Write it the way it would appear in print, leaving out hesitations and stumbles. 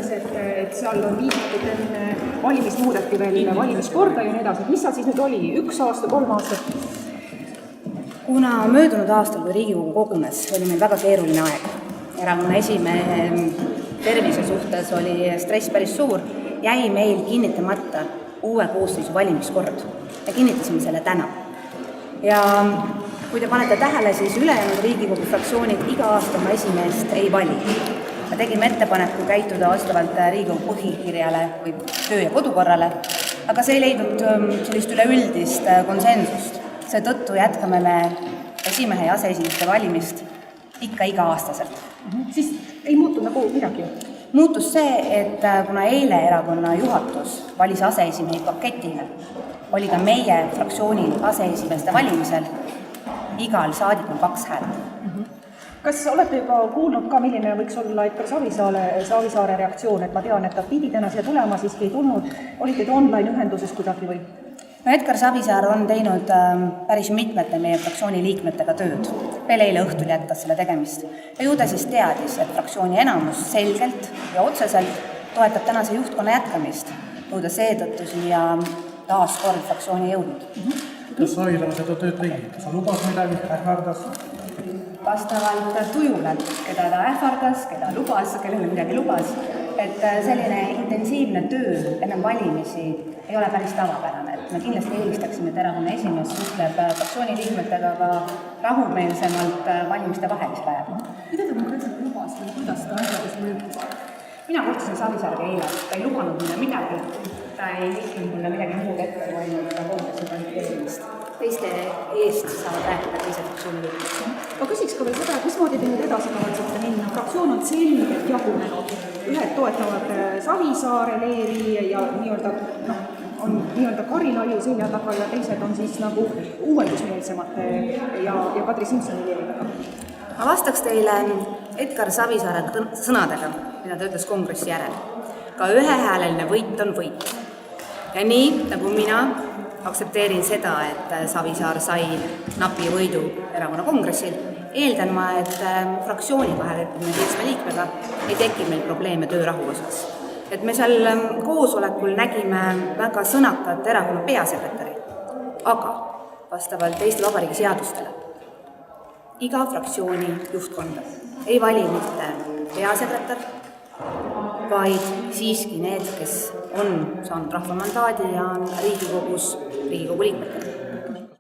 selles, et seal on viidatud enne valimist muudeti veel valimiskorda ja nii edasi, et mis seal siis nüüd oli, 1 aasta, 3 aastat? Kuna möödunud aastal, kui Riigikogu kogunes, oli meil väga keeruline aeg. Erakonna esimehe tervise suhtes oli stress päris suur, jäi meil kinnitamata uue koosseisu valimiskord ja kinnitasime selle täna. Ja kui te panete tähele, siis ülejäänud Riigikogu fraktsioonid iga aasta oma esimeest ei vali. Me tegime ettepaneku käituda vastavalt Riigikogu põhikirjale või töö- ja kodukorrale, aga see ei leidnud sellist üleüldist konsensust. Seetõttu jätkame me esimehe ja aseesimeeste valimist ikka iga-aastaselt. Siis ei muutu nagu midagi? Muutus see, et kuna eile erakonna juhatus valis aseesimehi paketina, oli ka meie fraktsioonil aseesimeeste valimisel igal saadikul 2 häält. Kas olete juba kuulnud ka, milline võiks olla Edgar Savisaare reaktsioon, et ma tean, et ta pidi täna siia tulema, siiski ei tulnud, olite te online ühenduses kuidagi või? No Edgar Savisaar on teinud päris mitmete meie fraktsiooni liikmetega tööd. Veel eile õhtul jätkas selle tegemist. Ja ju ta siis teadis, et fraktsiooni enamus selgelt ja otseselt toetab tänase juhtkonna jätkamist, kuhu ta seetõttu siia taas kord fraktsiooni jõudnud. Kuidas Savisaar seda tööd tegi? Kas ta lubas midagi, ähvardas? Vastavalt tujule, keda ta ähvardas, keda lubas, kellele midagi lubas. Et selline intensiivne töö enne valimisi ei ole päris tavapärane. Et me kindlasti eelistaksime, et erakonna esimees suhtleb fraktsiooni liikmetega ka rahumeelsemalt valimiste vahelisel ajal. Mida ta konkreetselt lubas või kuidas ta ähvardas mõjutas? Mina kohtusin Savisaarega eile, ta ei lubanud mulle midagi, ta ei lihtnud mulle midagi muud ette, kui ainult konkursi kandideerimist. Teiste eest saavad rääkida teise fraktsiooni liikmed. Ma küsiks ka veel seda, et mismoodi te nüüd edasi kavatsete minna? Fraktsioon on selgelt jagunenud. Ühed toetavad Savisaare leeri ja on Karilaiu selja taga ja teised on siis nagu uuendusmeelsemate ja Kadri Simsoni leeriga. Ma vastaks teile Edgar Savisaare sõnadega, mida ta ütles kongressi järel. Ka ühehääleline võit on võit. Ja nii, nagu mina aktsepteerin seda, et Savisaar sai napi võidu erakonna kongressil, eeldan ma, et fraktsiooni 27 liikmega ei teki meil probleeme töörahu osas. Et me seal koosolekul nägime väga sõnakat erakonna peasekretäri, aga vastavalt Eesti Vabariigi seadustele iga fraktsiooni juhtkonda ei vali mitte peasekretär, vaid siiski need, kes on saanud rahva mandaadi ja on Riigikogu liikmetele.